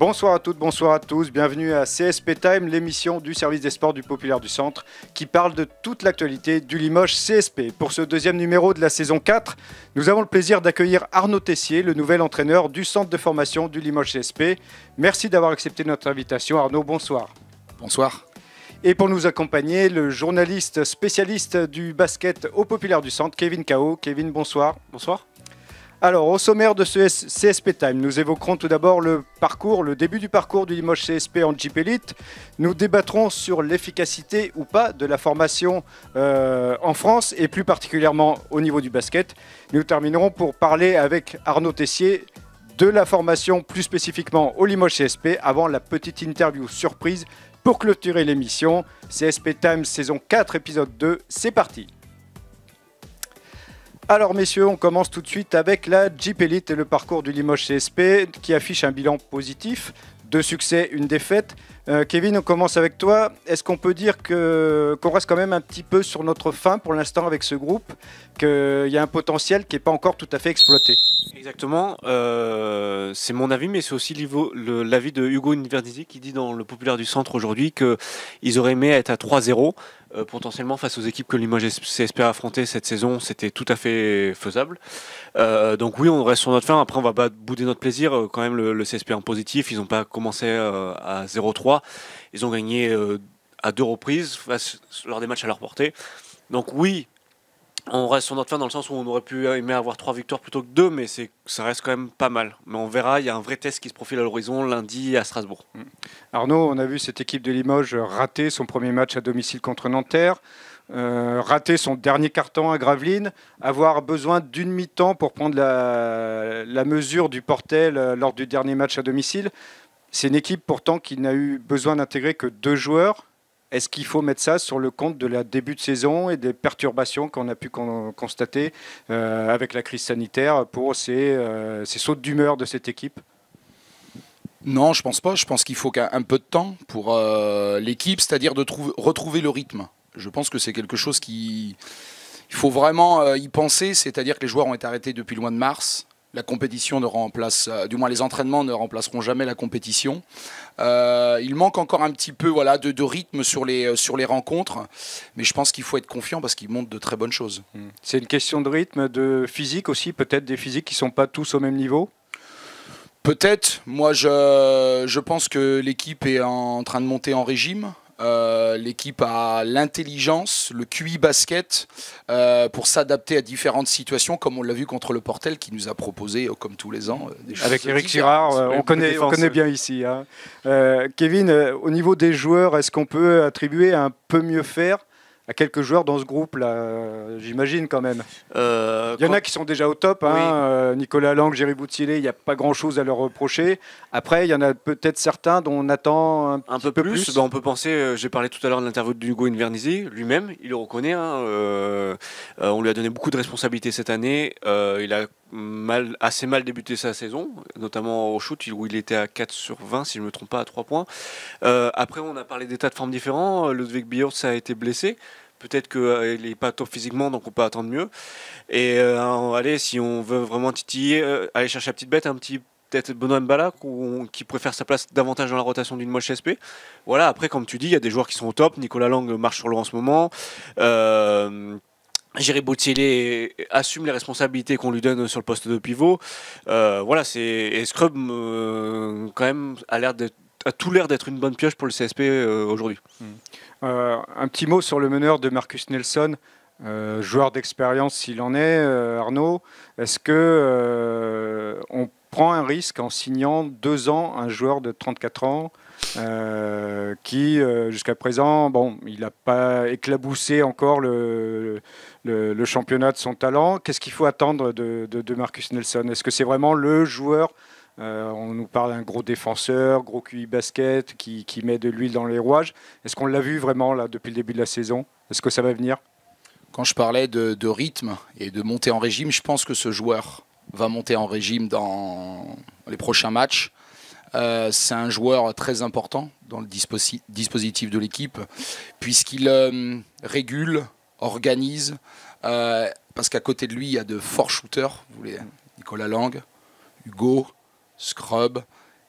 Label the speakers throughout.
Speaker 1: Bonsoir à toutes, bonsoir à tous, bienvenue à CSP Time, l'émission du service des sports du Populaire du Centre qui parle de toute l'actualité du Limoges CSP. Pour ce deuxième numéro de la saison 4, nous avons le plaisir d'accueillir Arnaud Tessier, le nouvel entraîneur du centre de formation du Limoges CSP. Merci d'avoir accepté notre invitation. Arnaud, bonsoir.
Speaker 2: Bonsoir.
Speaker 1: Et pour nous accompagner, le journaliste spécialiste du basket au Populaire du Centre, Kevin Cao. Kevin, bonsoir.
Speaker 3: Bonsoir.
Speaker 1: Alors, au sommaire de ce CSP Time, nous évoquerons tout d'abord le début du parcours du Limoges CSP en Jeep Elite. Nous débattrons sur l'efficacité ou pas de la formation en France et plus particulièrement au niveau du basket. Nous terminerons pour parler avec Arnaud Tessier de la formation plus spécifiquement au Limoges CSP avant la petite interview surprise pour clôturer l'émission. CSP Time saison 4 épisode 2, c'est parti. Alors messieurs, on commence tout de suite avec la Jeep Elite et le parcours du Limoges CSP qui affiche un bilan positif, 2 succès, 1 défaite. Kevin, on commence avec toi. Est-ce qu'on peut dire qu'on reste quand même un petit peu sur notre faim pour l'instant avec ce groupe, qu'il y a un potentiel qui n'est pas encore tout à fait exploité?
Speaker 3: Exactement, c'est mon avis, mais c'est aussi l'avis de Hugo Inverdisi qui dit dans le Populaire du Centre aujourd'hui qu'ils auraient aimé être à 3-0. Potentiellement face aux équipes que Limoges CSP a affrontées cette saison, c'était tout à fait faisable. Donc oui, on reste sur notre fin. Après, on va pas bouder notre plaisir. Quand même, le CSP en positif, ils n'ont pas commencé à 0-3. Ils ont gagné à 2 reprises lors des matchs à leur portée. Donc oui, on reste sur notre fin dans le sens où on aurait pu aimer avoir 3 victoires plutôt que 2, mais ça reste quand même pas mal. Mais on verra, il y a un vrai test qui se profile à l'horizon lundi à Strasbourg.
Speaker 1: Arnaud, on a vu cette équipe de Limoges rater son premier match à domicile contre Nanterre, rater son dernier carton à Gravelines, avoir besoin d'une mi-temps pour prendre la mesure du Portel lors du dernier match à domicile. C'est une équipe pourtant qui n'a eu besoin d'intégrer que 2 joueurs. Est-ce qu'il faut mettre ça sur le compte de la début de saison et des perturbations qu'on a pu constater avec la crise sanitaire pour ces sautes d'humeur de cette équipe?
Speaker 2: Non, je pense pas. Je pense qu'il faut un peu de temps pour l'équipe, c'est-à-dire de retrouver le rythme. Je pense que c'est quelque chose il faut vraiment y penser, c'est-à-dire que les joueurs ont été arrêtés depuis le mois de mars. La compétition ne remplace, du moins les entraînements ne remplaceront jamais la compétition. Il manque encore un petit peu de rythme sur les rencontres, mais je pense qu'il faut être confiant parce qu'ils montrent de très bonnes choses.
Speaker 1: C'est une question de rythme, de physique aussi, peut-être des physiques qui ne sont pas tous au même niveau?
Speaker 2: Peut-être. Moi, je pense que l'équipe est en train de monter en régime. L'équipe a l'intelligence, le QI basket pour s'adapter à différentes situations, comme on l'a vu contre le Portel qui nous a proposé, comme tous les ans, des choses.
Speaker 1: Avec Eric Girard, on connaît bien ici. Hein. Kevin, au niveau des joueurs, est-ce qu'on peut attribuer un peu mieux faire à quelques joueurs dans ce groupe-là, j'imagine quand même. Il y en a qui sont déjà au top. Hein, oui. Nicolas Lang, Jerry Boutilé, il n'y a pas grand-chose à leur reprocher. Après, il y en a peut-être certains dont on attend un peu plus.
Speaker 3: On peut penser, j'ai parlé tout à l'heure de l'interview de Hugo Invernizzi, lui-même, il le reconnaît. On lui a donné beaucoup de responsabilités cette année. Il a assez mal débuté sa saison, notamment au shoot, où il était à 4 sur 20, si je ne me trompe pas, à 3 points. Après, on a parlé des tas de formes différents. Ludwig Biertz a été blessé. Peut-être qu'il n'est pas top physiquement, donc on peut attendre mieux. Et allez, si on veut vraiment titiller, aller chercher la petite bête, peut-être Benoît Mbala qui préfère sa place davantage dans la rotation du Limoges CSP. Voilà, après, comme tu dis, il y a des joueurs qui sont au top. Nicolas Lang marche sur l'eau en ce moment. Jerry Boutilé assume les responsabilités qu'on lui donne sur le poste de pivot. Et Scrub, quand même, a tout l'air d'être une bonne pioche pour le CSP aujourd'hui.
Speaker 1: Un petit mot sur le meneur de Marcus Nelson, joueur d'expérience s'il en est, Arnaud. Est-ce qu'on prend un risque en signant 2 ans un joueur de 34 ans qui, jusqu'à présent, il n'a pas éclaboussé encore le championnat de son talent? Qu'est-ce qu'il faut attendre de Marcus Nelson? Est-ce que c'est vraiment le joueur? On nous parle d'un gros défenseur, gros QI basket qui met de l'huile dans les rouages. Est-ce qu'on l'a vu vraiment là depuis le début de la saison? Est-ce que ça va venir?
Speaker 2: Quand je parlais de rythme et de monter en régime, je pense que ce joueur va monter en régime dans les prochains matchs. C'est un joueur très important dans le dispositif de l'équipe puisqu'il régule, organise, parce qu'à côté de lui, il y a de forts shooters. Nicolas Lang, Hugo, Scrub,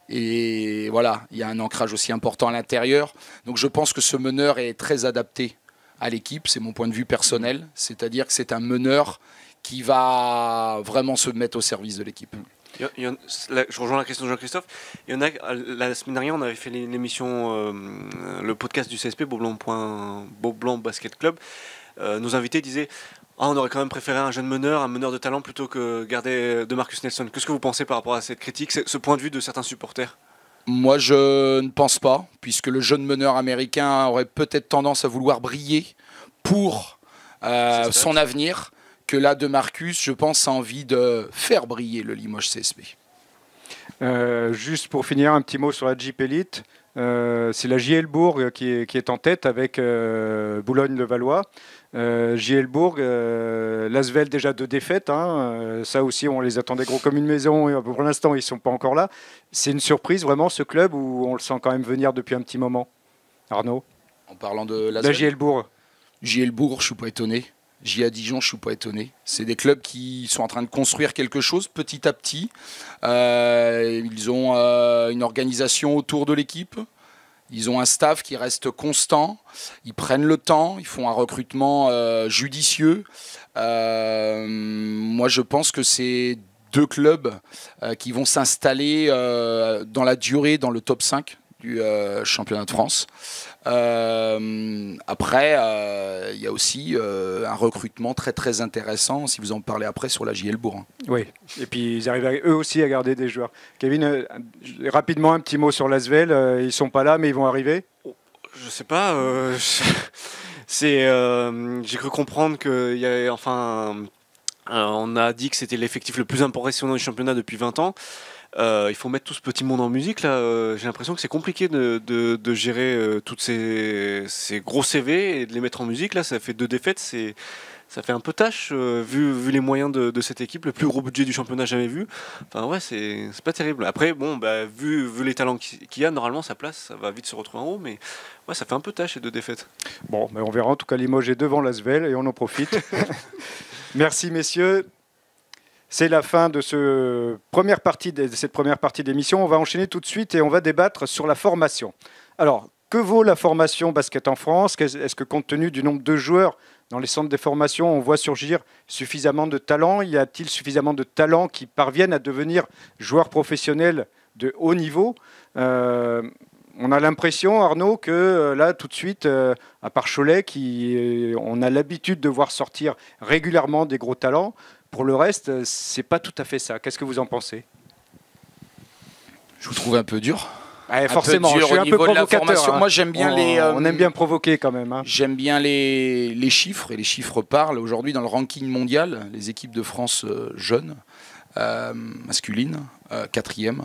Speaker 2: Et voilà, il y a un ancrage aussi important à l'intérieur. Donc je pense que ce meneur est très adapté à l'équipe, c'est mon point de vue personnel. C'est-à-dire que c'est un meneur qui va vraiment se mettre au service de l'équipe.
Speaker 3: Je rejoins la question de Jean-Christophe. Il y en a, la semaine dernière, on avait fait l'émission, le podcast du CSP, Beaublanc Basket Club. Nos invités disaient on aurait quand même préféré un jeune meneur, un meneur de talent, plutôt que garder de Marcus Nelson. Qu'est-ce que vous pensez par rapport à cette critique, ce point de vue de certains supporters?
Speaker 2: Moi, je ne pense pas, puisque le jeune meneur américain aurait peut-être tendance à vouloir briller pour son avenir, que là, de Marcus, je pense, a envie de faire briller le Limoges CSP.
Speaker 1: Juste pour finir, un petit mot sur la Jeep Elite. C'est la JL Bourg qui est en tête avec Boulogne-le-Valois. JL Bourg, l'Asvel déjà 2 défaites. Ça aussi, on les attendait gros comme une maison. Et pour l'instant, ils ne sont pas encore là. C'est une surprise vraiment ce club où on le sent quand même venir depuis un petit moment. Arnaud?
Speaker 2: En parlant de
Speaker 1: la JL Bourg.
Speaker 2: JL Bourg, je ne suis pas étonné. JA Dijon, je ne suis pas étonné. C'est des clubs qui sont en train de construire quelque chose petit à petit. Ils ont une organisation autour de l'équipe. Ils ont un staff qui reste constant. Ils prennent le temps. Ils font un recrutement judicieux. Moi, je pense que c'est 2 clubs qui vont s'installer dans la durée dans le top 5 du championnat de France. Après, il y a aussi un recrutement très très intéressant, si vous en parlez après, sur la JL Bourg.
Speaker 1: Oui, et puis ils arrivent eux aussi à garder des joueurs. Kevin, rapidement un petit mot sur l'Asvel. Ils ne sont pas là, mais ils vont arriver?
Speaker 3: Je sais pas. J'ai cru comprendre qu'il y avait, on a dit que c'était l'effectif le plus impressionnant du championnat depuis 20 ans. Il faut mettre tout ce petit monde en musique là. J'ai l'impression que c'est compliqué de gérer toutes ces gros CV et de les mettre en musique là. Ça fait 2 défaites, ça fait un peu tâche vu les moyens de cette équipe, le plus gros budget du championnat jamais vu. Enfin ouais, c'est pas terrible. Après bon, vu les talents qu'il y a, normalement sa place, ça va vite se retrouver en haut, mais ouais, ça fait un peu tâche ces 2 défaites.
Speaker 1: Bon, on verra. En tout cas, Limoges est devant l'Asvel et on en profite. Merci messieurs. C'est la fin de cette première partie d'émission. On va enchaîner tout de suite et on va débattre sur la formation. Alors, que vaut la formation basket en France? Est-ce que compte tenu du nombre de joueurs dans les centres de formation, on voit surgir suffisamment de talents? Y a-t-il suffisamment de talents qui parviennent à devenir joueurs professionnels de haut niveau? On a l'impression, Arnaud, que là, tout de suite, à part Cholet, on a l'habitude de voir sortir régulièrement des gros talents. Pour le reste, c'est pas tout à fait ça. Qu'est-ce que vous en pensez?
Speaker 2: Je vous trouve un peu dur.
Speaker 1: Forcément, je suis un peu provocateur.
Speaker 2: Moi, j'aime bien
Speaker 1: on aime bien provoquer quand même.
Speaker 2: J'aime bien les chiffres, et les chiffres parlent. Aujourd'hui, dans le ranking mondial, les équipes de France jeunes, masculines, 4e.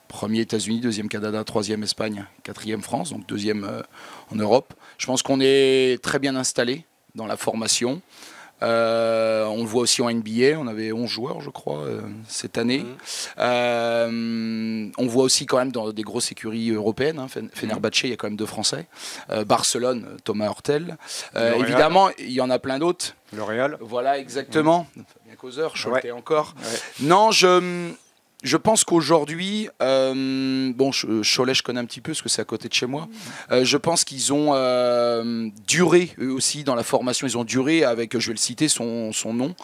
Speaker 2: Premier États-Unis, 2e Canada, 3e Espagne, 4e France, donc 2e en Europe. Je pense qu'on est très bien installé dans la formation. On le voit aussi en NBA, on avait 11 joueurs je crois cette année. On voit aussi quand même dans des grosses écuries européennes, Fenerbahçe, il y a quand même 2 Français. Barcelone, Thomas Hurtel. Évidemment, il y en a plein d'autres.
Speaker 1: Le Real.
Speaker 2: Voilà, exactement. Fabien Causeur, Cholet encore. Non, je pense qu'aujourd'hui, Cholet, je connais un petit peu parce que c'est à côté de chez moi. Je pense qu'ils ont duré eux aussi dans la formation. Ils ont duré avec, je vais le citer, son nom,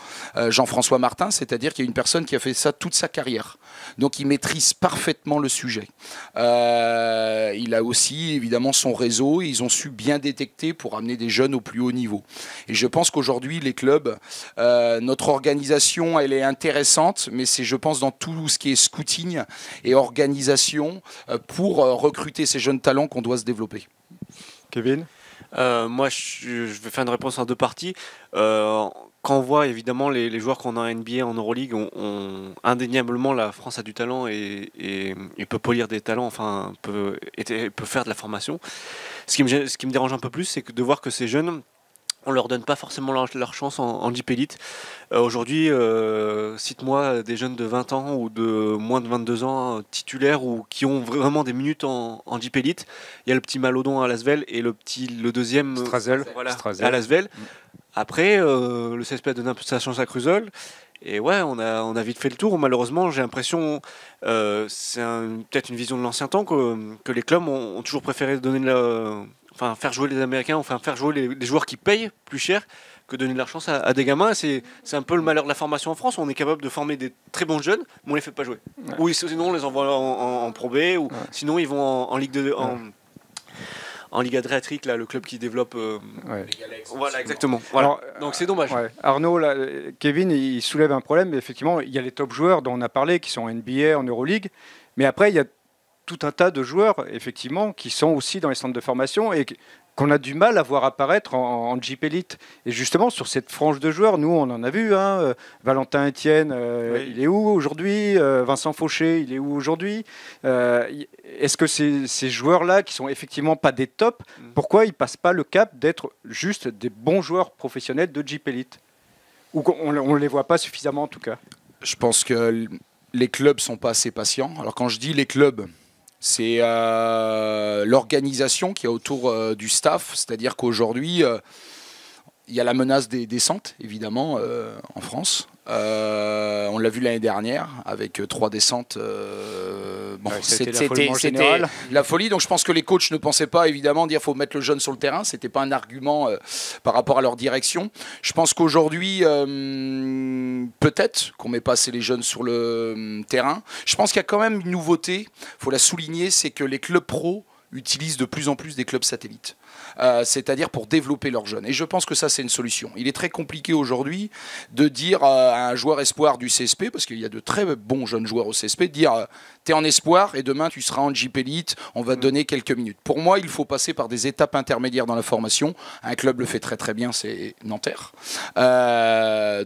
Speaker 2: Jean-François Martin, c'est-à-dire qu'il y a une personne qui a fait ça toute sa carrière. Donc il maîtrise parfaitement le sujet. Il a aussi évidemment son réseau et ils ont su bien détecter pour amener des jeunes au plus haut niveau. Et je pense qu'aujourd'hui, les clubs, notre organisation, elle est intéressante, mais c'est, je pense, dans tout ce qui est scouting et organisation pour recruter ces jeunes talents qu'on doit se développer.
Speaker 1: Kevin?
Speaker 3: Moi, je vais faire une réponse en 2 parties. Quand on voit évidemment les joueurs qu'on a en NBA, en Euroleague, indéniablement la France a du talent et peut polir des talents, peut faire de la formation. Ce qui me dérange un peu plus, c'est de voir que ces jeunes, on leur donne pas forcément leur chance en Jeep Elite. Aujourd'hui, cite-moi des jeunes de 20 ans ou de moins de 22 ans titulaires ou qui ont vraiment des minutes en Jeep Elite. Il y a le petit Malodon à l'Asvel et le deuxième
Speaker 1: Strazel,
Speaker 3: à l'Asvel. Après, le CSP a donné un peu sa chance à Cruzol. Et ouais, on a vite fait le tour. Malheureusement, j'ai l'impression, c'est peut-être une vision de l'ancien temps, que les clubs ont toujours préféré enfin, faire jouer les Américains, enfin faire jouer les joueurs qui payent plus cher que donner de la chance à des gamins. C'est un peu le malheur de la formation en France. On est capable de former des très bons jeunes, mais on les fait pas jouer. Ouais. Ou sinon on les envoie en Pro B, ou sinon ils vont en Ligue 2. En Ligue Adriatique, là, le club qui développe. Voilà, exactement. Voilà. Alors, donc c'est dommage.
Speaker 1: Arnaud, là, Kevin, il soulève un problème. Mais effectivement, il y a les top joueurs dont on a parlé, qui sont en NBA, en Euroleague. Mais après, il y a tout un tas de joueurs, effectivement, qui sont aussi dans les centres de formation et qu'on a du mal à voir apparaître en Jeep Elite. Et justement, sur cette frange de joueurs, nous, on en a vu. Valentin Etienne, il est où aujourd'hui? Vincent Fauché, il est où aujourd'hui? Est-ce que ces joueurs-là, qui sont effectivement pas des tops, pourquoi ils passent pas le cap d'être juste des bons joueurs professionnels de Jeep Elite? Ou qu'on ne les voit pas suffisamment, en tout cas?
Speaker 2: Je pense que les clubs sont pas assez patients. Alors quand je dis les clubs, c'est l'organisation qui est autour du staff, c'est-à-dire qu'aujourd'hui, il y a la menace des descentes, évidemment, en France. On l'a vu l'année dernière, avec 3 descentes. C'était la folie. Donc je pense que les coachs ne pensaient pas, évidemment, dire qu'il faut mettre le jeune sur le terrain. Ce n'était pas un argument par rapport à leur direction. Je pense qu'aujourd'hui, peut-être qu'on met pas assez les jeunes sur le terrain. Je pense qu'il y a quand même une nouveauté, il faut la souligner, c'est que les clubs pro utilisent de plus en plus des clubs satellites. C'est-à-dire pour développer leurs jeunes. Et je pense que ça, c'est une solution. Il est très compliqué aujourd'hui de dire à un joueur espoir du CSP, parce qu'il y a de très bons jeunes joueurs au CSP, de dire t'es en espoir et demain tu seras en Jeep Elite, on va te donner quelques minutes. Pour moi, il faut passer par des étapes intermédiaires dans la formation. Un club le fait très très bien, c'est Nanterre.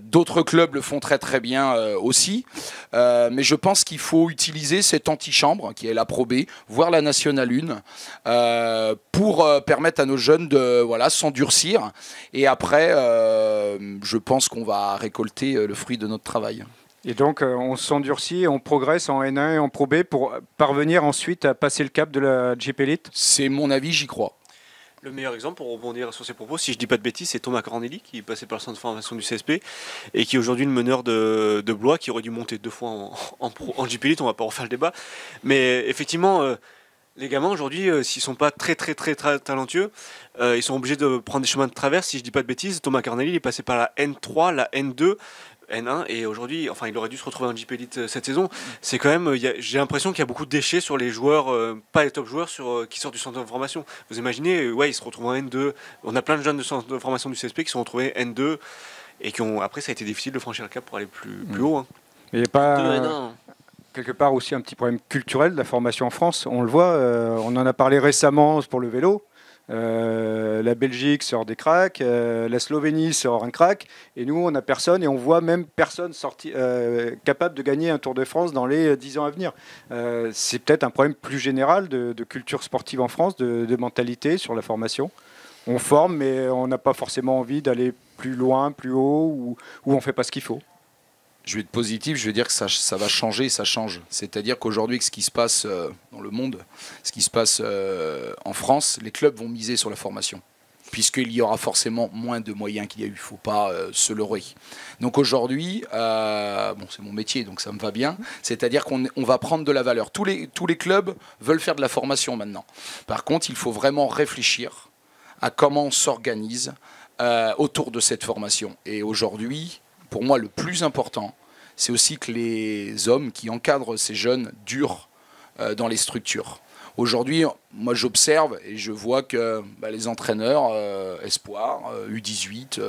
Speaker 2: D'autres clubs le font très très bien aussi. Mais je pense qu'il faut utiliser cette antichambre, qui est la Pro B, voire la Nationale 1, pour permettre à nos jeunes de s'endurcir. Et après, je pense qu'on va récolter le fruit de notre travail.
Speaker 1: Et donc, on s'endurcit, on progresse en N1 et en Pro B pour parvenir ensuite à passer le cap de la Jeep Elite?
Speaker 2: C'est mon avis, j'y crois.
Speaker 3: Le meilleur exemple, pour rebondir sur ces propos, si je ne dis pas de bêtises, c'est Thomas Corneli, qui est passé par le centre de formation du CSP et qui est aujourd'hui le meneur de Blois, qui aurait dû monter 2 fois en Jeep Elite. On ne va pas refaire le débat. Mais effectivement, les gamins aujourd'hui, s'ils ne sont pas très talentueux, ils sont obligés de prendre des chemins de traverse. Si je ne dis pas de bêtises, Thomas Corneli est passé par la N3, la N2, N1, et aujourd'hui, enfin, il aurait dû se retrouver en Jeep Elite cette saison. C'est quand même, j'ai l'impression qu'il y a beaucoup de déchets sur les joueurs, pas les top joueurs, qui sortent du centre de formation. Vous imaginez, ils se retrouvent en N2. On a plein de jeunes de centre de formation du CSP qui sont retrouvés N2 et après, ça a été difficile de franchir le cap pour aller plus haut.
Speaker 1: Mais il n'y a pas quelque part aussi un petit problème culturel de la formation en France. On le voit, on en a parlé récemment pour le vélo. La Belgique sort des cracks, la Slovénie sort un crack, et nous on n'a personne, et on voit même personne capable de gagner un Tour de France dans les 10 ans à venir. C'est peut-être un problème plus général de culture sportive en France, de mentalité sur la formation. On forme, mais on n'a pas forcément envie d'aller plus loin, plus haut, ou on ne fait pas ce qu'il faut.
Speaker 2: Je vais être positif, je vais dire que ça va changer, ça change. C'est-à-dire qu'aujourd'hui, ce qui se passe dans le monde, ce qui se passe en France, les clubs vont miser sur la formation, puisqu'il y aura forcément moins de moyens qu'il y a eu. Il ne faut pas se leurrer. Donc aujourd'hui, c'est mon métier, donc ça me va bien. C'est-à-dire qu'on va prendre de la valeur. Tous les clubs veulent faire de la formation maintenant. Par contre, il faut vraiment réfléchir à comment on s'organise autour de cette formation. Et aujourd'hui, pour moi, le plus important, c'est aussi que les hommes qui encadrent ces jeunes durent dans les structures. Aujourd'hui, moi j'observe et je vois que les entraîneurs espoirs, U18,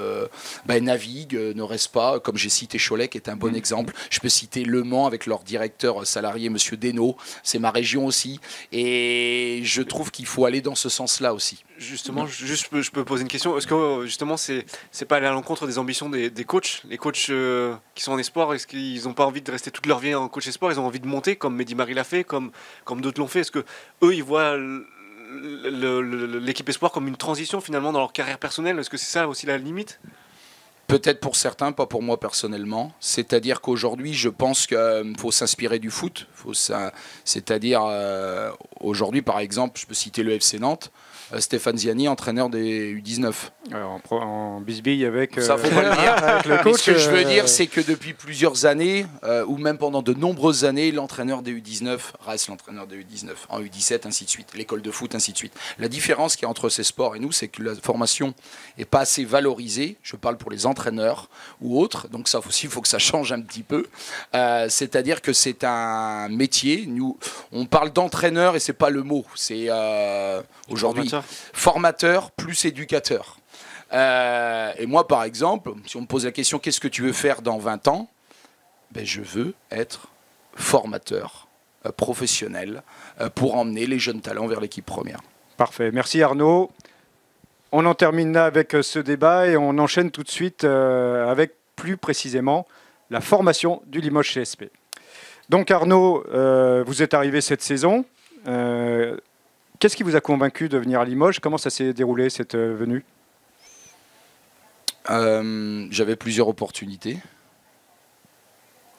Speaker 2: naviguent, ne restent pas, comme j'ai cité Cholet qui est un bon exemple. Je peux citer Le Mans avec leur directeur salarié, Monsieur Desnaux, c'est ma région aussi. Et je trouve qu'il faut aller dans ce sens-là aussi.
Speaker 3: Justement, je peux poser une question. Est-ce que justement, c'est pas aller à l'encontre des ambitions des coachs? Les coachs qui sont en espoir, est-ce qu'ils n'ont pas envie de rester toute leur vie en coach espoir? Ils ont envie de monter, comme Mehdi Marie l'a fait, comme d'autres l'ont fait. Est-ce que eux, ils voient l'équipe espoir comme une transition finalement dans leur carrière personnelle? Est-ce que c'est ça aussi la limite?
Speaker 2: Peut-être pour certains, pas pour moi personnellement. C'est-à-dire qu'aujourd'hui, je pense qu'il faut s'inspirer du foot. C'est-à-dire, aujourd'hui, par exemple, je peux citer le FC Nantes, Stéphane Ziani, entraîneur des U19.
Speaker 1: En bisbille avec,
Speaker 2: ça, faut pas le dire.
Speaker 1: avec le coach.
Speaker 2: Ce que je veux dire, c'est que depuis plusieurs années, ou même pendant de nombreuses années, l'entraîneur des U19 reste l'entraîneur des U19, en U17, ainsi de suite, l'école de foot, ainsi de suite. La différence qu'il y a entre ces sports et nous, c'est que la formation n'est pas assez valorisée. Je parle pour les entraîneurs ou autres, donc ça aussi, il faut que ça change un petit peu. C'est-à-dire que c'est un métier. Nous, on parle d'entraîneur et c'est pas le mot. C'est aujourd'hui formateur plus éducateur. Et moi, par exemple, si on me pose la question « Qu'est-ce que tu veux faire dans 20 ans ?» Ben, je veux être formateur professionnel pour emmener les jeunes talents vers l'équipe première.
Speaker 1: Parfait. Merci Arnaud. On en termine là avec ce débat et on enchaîne tout de suite avec plus précisément la formation du Limoges CSP. Donc Arnaud, vous êtes arrivé cette saison. Qu'est-ce qui vous a convaincu de venir à Limoges? Comment ça s'est déroulé cette venue?
Speaker 2: J'avais plusieurs opportunités.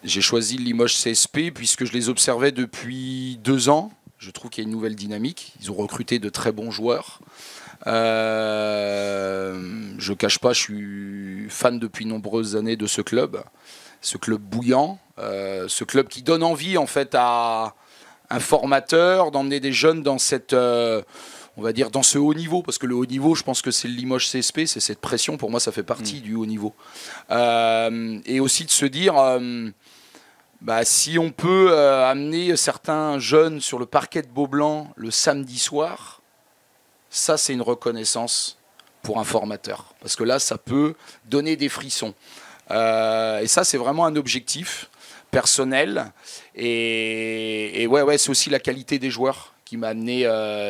Speaker 2: J'ai choisi le Limoges CSP puisque je les observais depuis 2 ans. Je trouve qu'il y a une nouvelle dynamique. Ils ont recruté de très bons joueurs. Je ne cache pas, je suis fan depuis nombreuses années de ce club bouillant, ce club qui donne envie en fait à un formateur d'emmener des jeunes dans cette, on va dire, dans ce haut niveau, parce que le haut niveau, je pense que c'est le Limoges CSP, c'est cette pression. Pour moi, ça fait partie du haut niveau. Et aussi de se dire, si on peut amener certains jeunes sur le parquet de Beaublanc le samedi soir, ça, c'est une reconnaissance pour un formateur, parce que là, ça peut donner des frissons. Et ça, c'est vraiment un objectif personnel. Et ouais, c'est aussi la qualité des joueurs qui m'a amené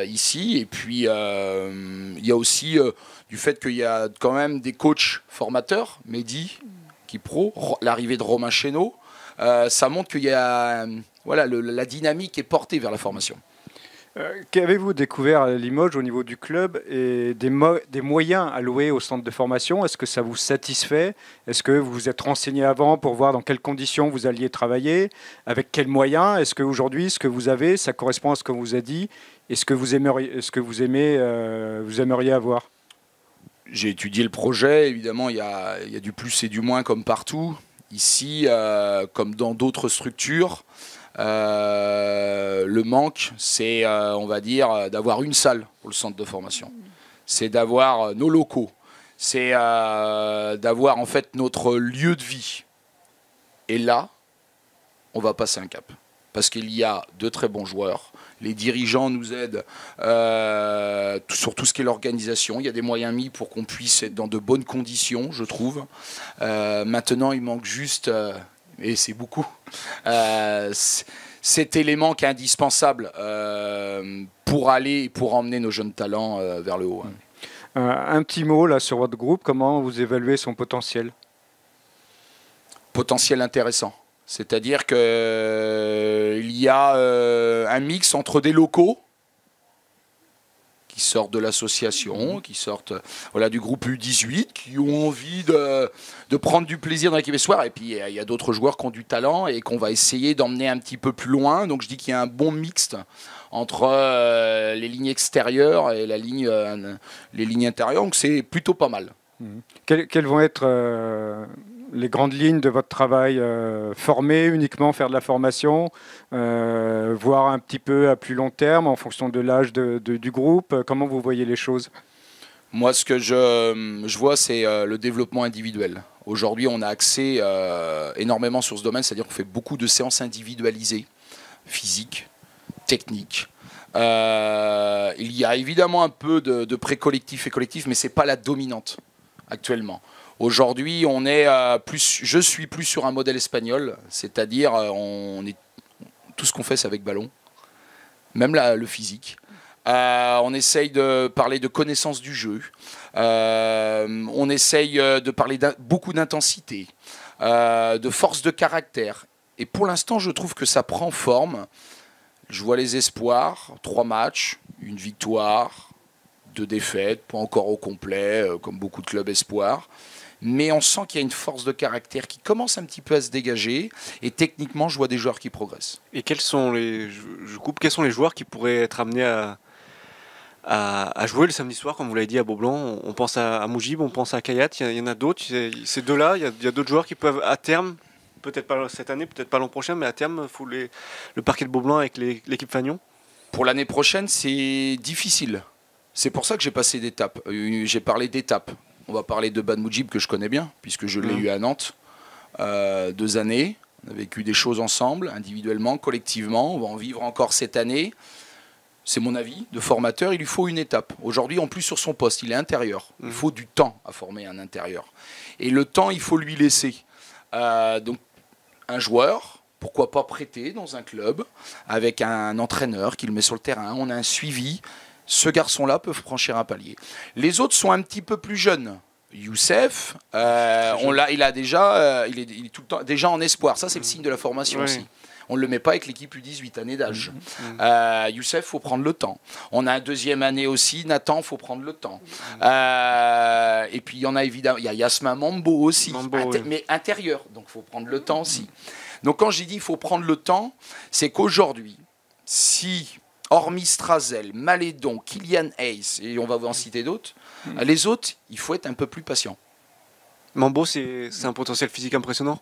Speaker 2: ici. Et puis, il y a aussi du fait qu'il y a quand même des coachs formateurs, Mehdi, qui pro, l'arrivée de Romain Chénaud. Ça montre qu'il y a, la dynamique est portée vers la formation.
Speaker 1: Qu'avez-vous découvert à Limoges au niveau du club et des moyens alloués au centre de formation? Est-ce que ça vous satisfait? Est-ce que vous vous êtes renseigné avant pour voir dans quelles conditions vous alliez travailler? Avec quels moyens? Est-ce qu'aujourd'hui, ce que vous avez, ça correspond à ce qu'on vous a dit? Et ce que vous aimeriez avoir?
Speaker 2: J'ai étudié le projet. Évidemment, il y a du plus et du moins comme partout. Ici, comme dans d'autres structures, le manque, c'est, on va dire, d'avoir une salle pour le centre de formation. C'est d'avoir nos locaux. C'est d'avoir en fait notre lieu de vie. Et là, on va passer un cap. Parce qu'il y a de très bons joueurs. Les dirigeants nous aident sur tout ce qui est l'organisation. Il y a des moyens mis pour qu'on puisse être dans de bonnes conditions, je trouve. Maintenant, il manque juste... et c'est beaucoup, cet élément qui est indispensable pour emmener nos jeunes talents vers le haut.
Speaker 1: Un petit mot là sur votre groupe, comment vous évaluez son potentiel?
Speaker 2: Potentiel intéressant. C'est-à-dire qu'il y a un mix entre des locaux qui sortent de l'association, qui sortent du groupe U18, qui ont envie de prendre du plaisir dans l'équipe espoir. Et puis il y a d'autres joueurs qui ont du talent et qu'on va essayer d'emmener un petit peu plus loin. Donc je dis qu'il y a un bon mixte entre les lignes extérieures et les lignes intérieures. Donc c'est plutôt pas mal.
Speaker 1: Quelles vont être les grandes lignes de votre travail? Former uniquement, faire de la formation, voir un petit peu à plus long terme en fonction de l'âge du groupe? Comment vous voyez les choses?
Speaker 2: Moi, ce que je vois, c'est le développement individuel. Aujourd'hui, on a accès énormément sur ce domaine, c'est-à-dire qu'on fait beaucoup de séances individualisées, physiques, techniques. Il y a évidemment un peu de pré-collectif et collectif, mais ce n'est pas la dominante actuellement. Aujourd'hui, je suis plus sur un modèle espagnol, c'est-à-dire tout ce qu'on fait, c'est avec ballon, même le physique. On essaye de parler de connaissance du jeu, on essaye de parler beaucoup d'intensité, de force de caractère. Et pour l'instant, je trouve que ça prend forme. Je vois les espoirs, 3 matchs, 1 victoire, 2 défaites, pas encore au complet, comme beaucoup de clubs espoirs. mais on sent qu'il y a une force de caractère qui commence un petit peu à se dégager, et techniquement, je vois des joueurs qui progressent.
Speaker 3: Et quels sont les joueurs qui pourraient être amenés à jouer le samedi soir, comme vous l'avez dit, à Beaublanc? On pense à Mougib, on pense à Kayat, il y en a d'autres. Ces deux-là, il y a d'autres joueurs qui peuvent, à terme, peut-être pas cette année, peut-être pas l'an prochain, mais à terme, le parquet de Beaublanc avec l'équipe Fagnon.
Speaker 2: Pour l'année prochaine, c'est difficile. C'est pour ça que j'ai passé d'étapes. J'ai parlé d'étapes. On va parler de Ban Mougib, que je connais bien, puisque je l'ai eu à Nantes 2 années. On a vécu des choses ensemble, individuellement, collectivement. On va en vivre encore cette année. C'est mon avis de formateur. Il lui faut une étape. Aujourd'hui, en plus, sur son poste, il est intérieur. Il faut du temps à former un intérieur. Et le temps, il faut lui laisser. Donc, un joueur, pourquoi pas prêter dans un club, avec un entraîneur qui le met sur le terrain. On a un suivi. Ce garçon-là peut franchir un palier. Les autres sont un petit peu plus jeunes. Youssef, il est tout le temps déjà en espoir. Ça, c'est le signe de la formation aussi. On ne le met pas avec l'équipe U18, année d'âge. Youssef, il faut prendre le temps. On a un deuxième année aussi, Nathan, il faut prendre le temps. Et puis, il y en a évidemment, il y a Yasmin Mambo aussi, mais intérieur, donc il faut prendre le temps aussi. Donc, quand j'ai dit il faut prendre le temps, c'est qu'aujourd'hui, si, hormis Strazel, Malédon, Kylian Hayes, et on va vous en citer d'autres, les autres, il faut être un peu plus patient.
Speaker 3: Mambo, c'est un potentiel physique impressionnant.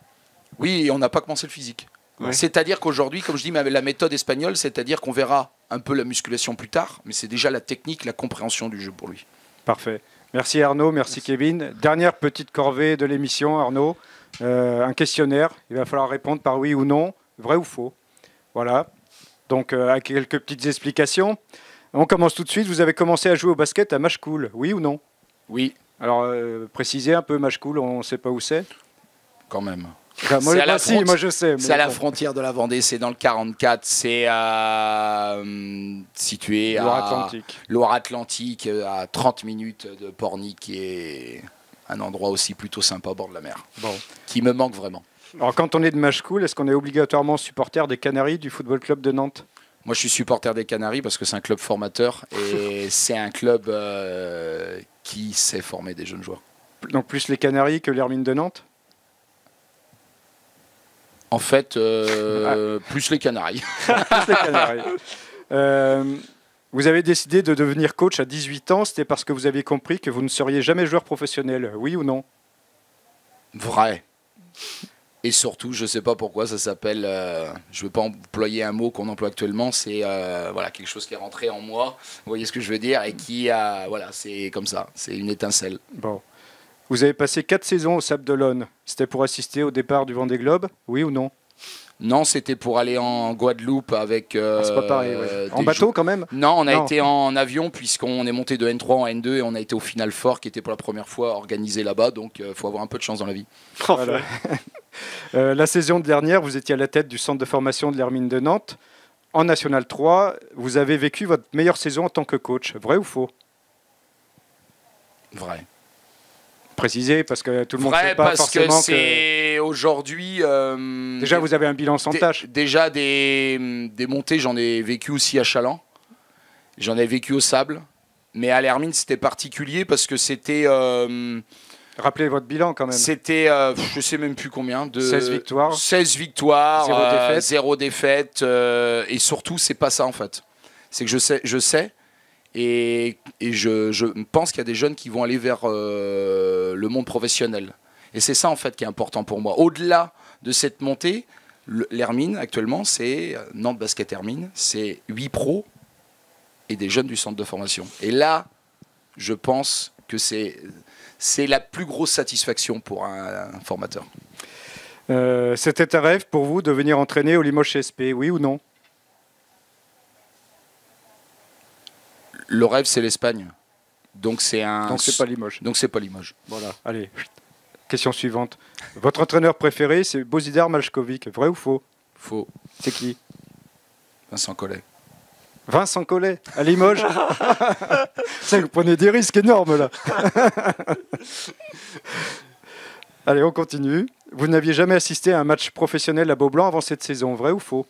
Speaker 2: Oui, et on n'a pas commencé le physique.
Speaker 3: Ouais.
Speaker 2: C'est-à-dire qu'aujourd'hui, comme je dis, la méthode espagnole, c'est-à-dire qu'on verra un peu la musculation plus tard, mais c'est déjà la technique, la compréhension du jeu pour lui.
Speaker 1: Parfait. Merci Arnaud, merci Kevin. Dernière petite corvée de l'émission, Arnaud. Un questionnaire. Il va falloir répondre par oui ou non, vrai ou faux. Voilà. Donc, avec quelques petites explications. On commence tout de suite. Vous avez commencé à jouer au basket à Machecoul, oui ou non?
Speaker 2: Oui.
Speaker 1: Alors, précisez un peu Machecoul, on ne sait pas où c'est.
Speaker 2: Quand même.
Speaker 1: Enfin, moi je sais.
Speaker 2: C'est à la frontière de la Vendée, c'est dans le 44, c'est situé à Loire-Atlantique, à 30 minutes de Pornic, qui est un endroit aussi plutôt sympa au bord de la mer, qui me manque vraiment.
Speaker 1: Alors quand on est de Machecoul, est-ce qu'on est obligatoirement supporter des Canaries du Football Club de Nantes?
Speaker 2: Moi je suis supporter des Canaries parce que c'est un club formateur et c'est un club qui sait former des jeunes joueurs.
Speaker 1: Donc plus les Canaries que l'Hermine de Nantes?
Speaker 2: En fait, plus les Canaries.
Speaker 1: Plus les Canaries. Vous avez décidé de devenir coach à 18 ans, c'était parce que vous aviez compris que vous ne seriez jamais joueur professionnel, oui ou non?
Speaker 2: Vrai. Et surtout, je ne sais pas pourquoi, ça s'appelle, je ne veux pas employer un mot qu'on emploie actuellement, c'est quelque chose qui est rentré en moi, vous voyez ce que je veux dire, et qui c'est comme ça, c'est une étincelle.
Speaker 1: Bon. Vous avez passé 4 saisons au Sable d'Olonne. C'était pour assister au départ du Vendée Globe, oui ou non?
Speaker 2: Non, c'était pour aller en Guadeloupe avec...
Speaker 1: c'est pas pareil, ouais. En bateau quand même?
Speaker 2: Non, on a été en avion puisqu'on est monté de N3 en N2 et on a été au Final Four qui était pour la première fois organisé là-bas. Donc, il faut avoir un peu de chance dans la vie.
Speaker 1: Voilà. La saison dernière, vous étiez à la tête du centre de formation de l'Hermine de Nantes. En National 3, vous avez vécu votre meilleure saison en tant que coach. Vrai ou faux?
Speaker 2: Vrai.
Speaker 1: Préciser parce que tout le monde ne
Speaker 2: sait
Speaker 1: sait pas
Speaker 2: parce
Speaker 1: forcément
Speaker 2: que c'est aujourd'hui...
Speaker 1: déjà, vous avez un bilan sans tâche.
Speaker 2: Déjà, des montées, j'en ai vécu aussi à Chaland. J'en ai vécu au Sable. Mais à l'Hermine, c'était particulier parce que c'était...
Speaker 1: Rappelez votre bilan quand même.
Speaker 2: C'était, je ne sais même plus combien.
Speaker 1: 16 victoires.
Speaker 2: 16 victoires,
Speaker 1: 0
Speaker 2: défaite. Et surtout, c'est pas ça en fait. C'est que je sais. Et je pense qu'il y a des jeunes qui vont aller vers le monde professionnel. Et c'est ça en fait qui est important pour moi. Au-delà de cette montée, l'Hermine actuellement, c'est Nantes Basket Hermine, c'est 8 pros et des jeunes du centre de formation. Et là, je pense que c'est la plus grosse satisfaction pour un formateur.
Speaker 1: C'était un rêve pour vous de venir entraîner au Limoges CSP, oui ou non?
Speaker 2: Le rêve, c'est l'Espagne. Donc c'est
Speaker 1: pas Limoges.
Speaker 2: Donc c'est pas Limoges.
Speaker 1: Voilà. Allez, question suivante. Votre entraîneur préféré, c'est Božidar Maljković. Vrai ou faux?
Speaker 2: Faux.
Speaker 1: C'est qui?
Speaker 2: Vincent Collet.
Speaker 1: Vincent Collet, à Limoges. Ça, vous prenez des risques énormes là. Allez, on continue. Vous n'aviez jamais assisté à un match professionnel à Beaublanc avant cette saison. Vrai ou faux?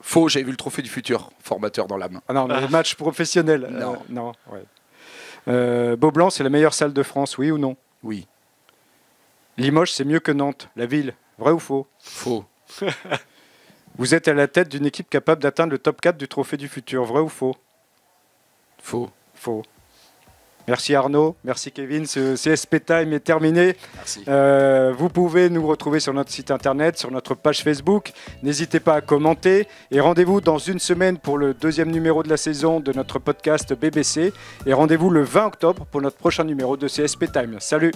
Speaker 2: Faux, j'avais vu le trophée du futur, formateur dans l'âme.
Speaker 1: Ah non, mais le match professionnel.
Speaker 2: Non.
Speaker 1: Non, ouais. Beaublanc, c'est la meilleure salle de France, oui ou non?
Speaker 2: Oui.
Speaker 1: Limoges, c'est mieux que Nantes, la ville. Vrai ou faux?
Speaker 2: Faux.
Speaker 1: Vous êtes à la tête d'une équipe capable d'atteindre le top 4 du Trophée du Futur. Vrai ou faux?
Speaker 2: Faux.
Speaker 1: Faux. Merci Arnaud, merci Kevin, ce CSP Time est terminé.
Speaker 2: Merci.
Speaker 1: Vous pouvez nous retrouver sur notre site internet, sur notre page Facebook. N'hésitez pas à commenter et rendez-vous dans une semaine pour le 2e numéro de la saison de notre podcast BBC. Et rendez-vous le 20 octobre pour notre prochain numéro de CSP Time. Salut!